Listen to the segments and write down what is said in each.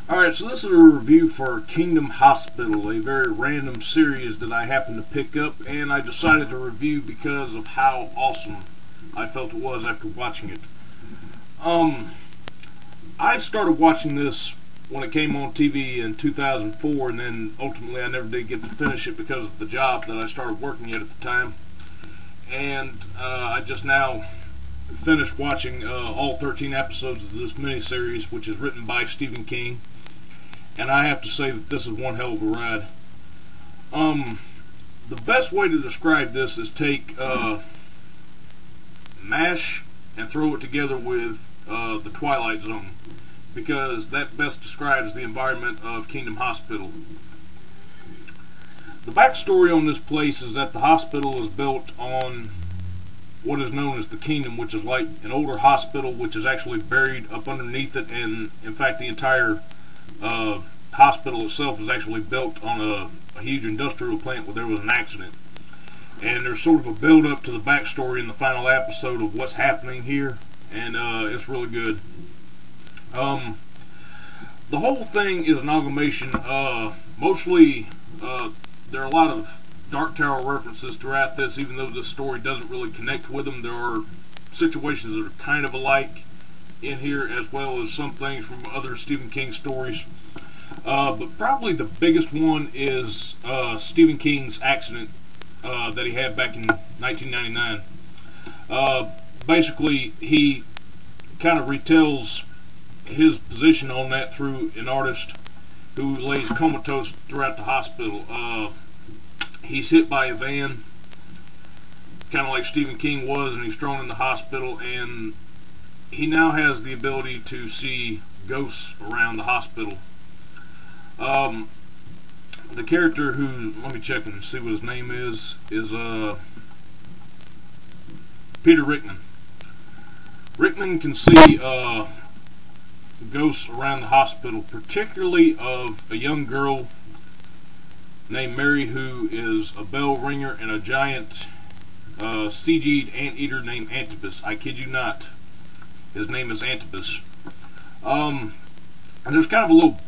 Alright, so this is a review for Kingdom Hospital, a very random series that I happened to pick up, and I decided to review because of how awesome I felt it was after watching it. I started watching this when it came on TV in 2004, and then ultimately I never did get to finish it because of the job that I started working at the time. And I just now finished watching all 13 episodes of this miniseries, which is written by Stephen King. And I have to say that this is one hell of a ride. The best way to describe this is take MASH and throw it together with The Twilight Zone, because that best describes the environment of Kingdom Hospital. The backstory on this place is that the hospital is built on what is known as the Kingdom, which is like an older hospital which is actually buried up underneath it, and in fact the entire hospital itself is actually built on a huge industrial plant where there was an accident. And there's sort of a build up to the backstory in the final episode of what's happening here, and it's really good. The whole thing is an amalgamation. Mostly there are a lot of Dark Tower references throughout this, even though this story doesn't really connect with them. There are situations that are kind of alike in here, as well as some things from other Stephen King stories. But probably the biggest one is Stephen King's accident that he had back in 1999. Basically, he kind of retells his position on that through an artist who lays comatose throughout the hospital. He's hit by a van, kind of like Stephen King was, and he's thrown in the hospital, and he now has the ability to see ghosts around the hospital. The character who, let me check and see what his name is Peter Rickman. Rickman can see ghosts around the hospital, particularly of a young girl named Mary, who is a bell ringer, and a giant CG'd anteater named Antipus. I kid you not, his name is Antipus. And there's kind of a little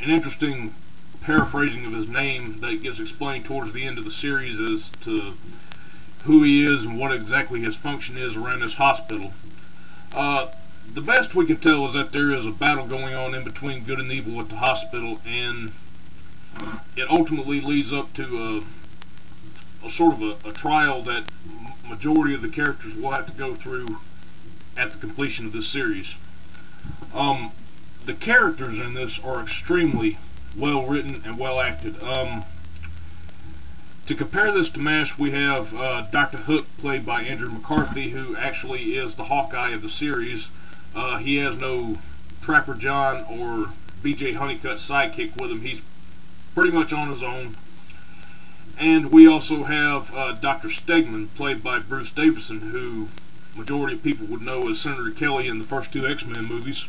an interesting paraphrasing of his name that gets explained towards the end of the series as to who he is and what exactly his function is around this hospital. The best we can tell is that there is a battle going on in between good and evil at the hospital, and it ultimately leads up to a sort of a trial that majority of the characters will have to go through at the completion of this series. The characters in this are extremely well written and well acted. To compare this to MASH, we have Dr. Hook, played by Andrew McCarthy, who actually is the Hawkeye of the series. He has no Trapper John or BJ Honeycutt sidekick with him. He's pretty much on his own. And we also have Dr. Stegman, played by Bruce Davison, who majority of people would know as Senator Kelly in the first two X-Men movies.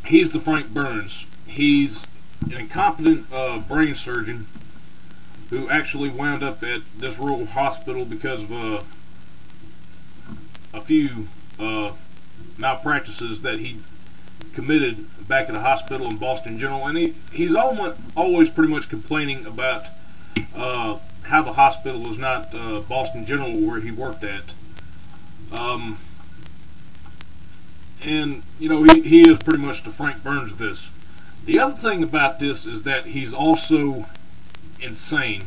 He's the Frank Burns. He's an incompetent brain surgeon who actually wound up at this rural hospital because of a few malpractices that he committed back at a hospital in Boston General, and he's always pretty much complaining about how the hospital is not Boston General where he worked at. And you know, he is pretty much the Frank Burns of this. The other thing about this is that he's also insane.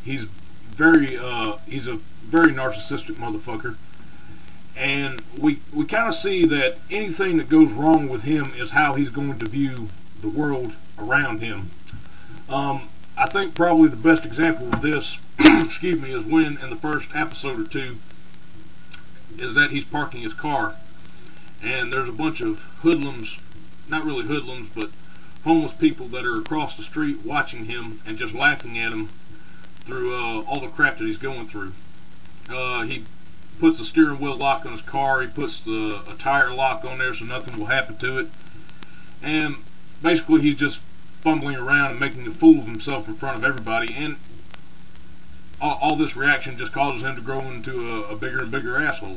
He's a very narcissistic motherfucker, and we kind of see that anything that goes wrong with him is how he's going to view the world around him. I think probably the best example of this excuse me, is when in the first episode or two is that he's parking his car, and there's a bunch of hoodlums, not really hoodlums, but homeless people that are across the street watching him and just laughing at him through all the crap that he's going through. He puts a steering wheel lock on his car, he puts a tire lock on there so nothing will happen to it, and basically he's just fumbling around and making a fool of himself in front of everybody, and all this reaction just causes him to grow into a bigger and bigger asshole.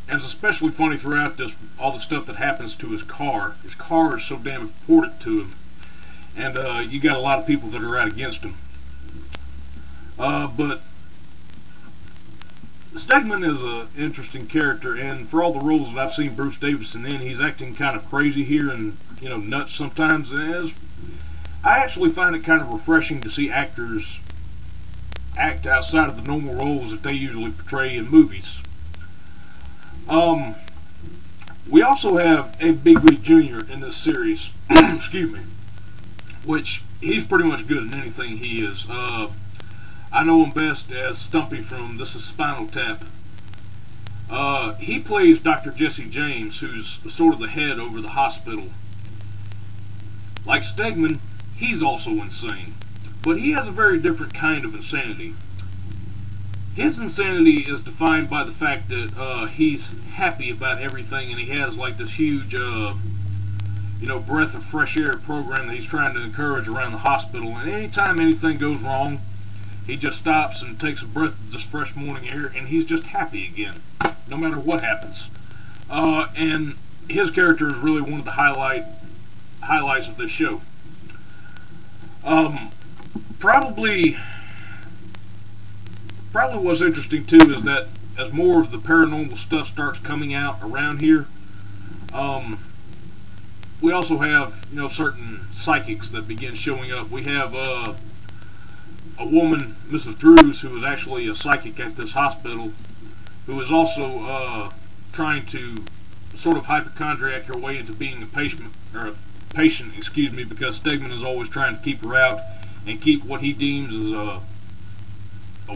And it's especially funny throughout this, all the stuff that happens to his car. His car is so damn important to him. And you got a lot of people that are out against him. But Stegman is an interesting character, and for all the roles that I've seen Bruce Davison in, he's acting kind of crazy here and, you know, nuts sometimes. And I actually find it kind of refreshing to see actors act outside of the normal roles that they usually portray in movies. We also have Ed Begley Jr. in this series, excuse me, which he's pretty much good in anything he is. I know him best as Stumpy from This Is Spinal Tap. He plays Dr. Jesse James, who's sort of the head over the hospital. Like Stegman, he's also insane, but he has a very different kind of insanity. His insanity is defined by the fact that he's happy about everything, and he has like this huge, breath of fresh air program that he's trying to encourage around the hospital. And anytime anything goes wrong, he just stops and takes a breath of this fresh morning air, and he's just happy again, no matter what happens. And his character is really one of the highlights of this show. Probably what's interesting too is that as more of the paranormal stuff starts coming out around here, we also have, certain psychics that begin showing up. We have a woman, Mrs. Drews, who is actually a psychic at this hospital, who is also trying to sort of hypochondriac her way into being a patient, because Stegman is always trying to keep her out and keep what he deems as a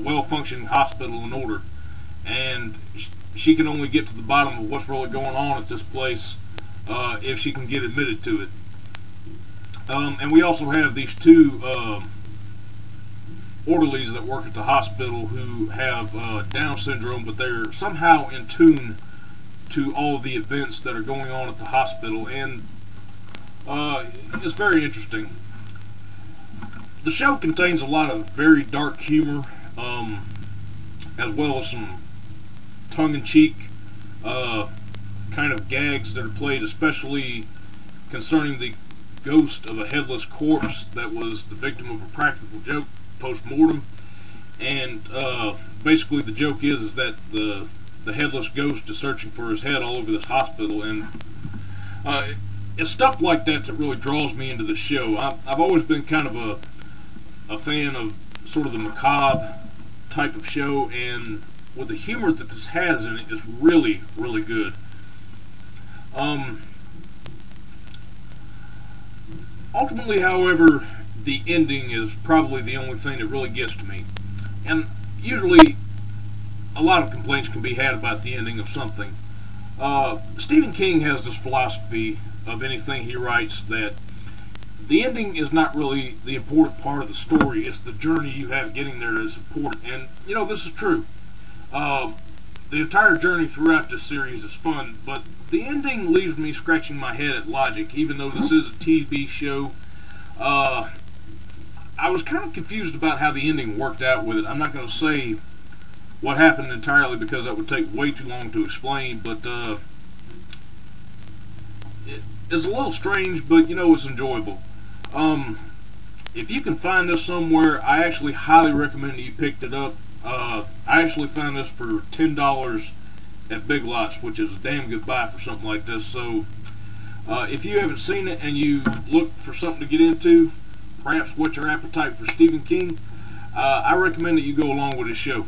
well-functioning hospital in order. And she can only get to the bottom of what's really going on at this place if she can get admitted to it. And we also have these two orderlies that work at the hospital who have Down syndrome, but they're somehow in tune to all of the events that are going on at the hospital, and it's very interesting. The show contains a lot of very dark humor, as well as some tongue-in-cheek kind of gags that are played, especially concerning the ghost of a headless corpse that was the victim of a practical joke post-mortem. And basically the joke is that the headless ghost is searching for his head all over this hospital, and it's stuff like that that really draws me into the show. I've always been kind of a fan of sort of the macabre type of show, and with the humor that this has in it is really, really good. Ultimately, however, the ending is probably the only thing that really gets to me. And usually, a lot of complaints can be had about the ending of something. Stephen King has this philosophy of anything he writes that the ending is not really the important part of the story. It's the journey you have getting there that's important. And, this is true. The entire journey throughout this series is fun, but the ending leaves me scratching my head at logic, even though this is a TV show. I was kind of confused about how the ending worked out with it. I'm not going to say what happened entirely because that would take way too long to explain, but it's a little strange, but it's enjoyable. If you can find this somewhere, I actually highly recommend that you picked it up. I actually found this for $10 at Big Lots, which is a damn good buy for something like this. So if you haven't seen it and you look for something to get into, perhaps whet your appetite for Stephen King, I recommend that you go along with his show.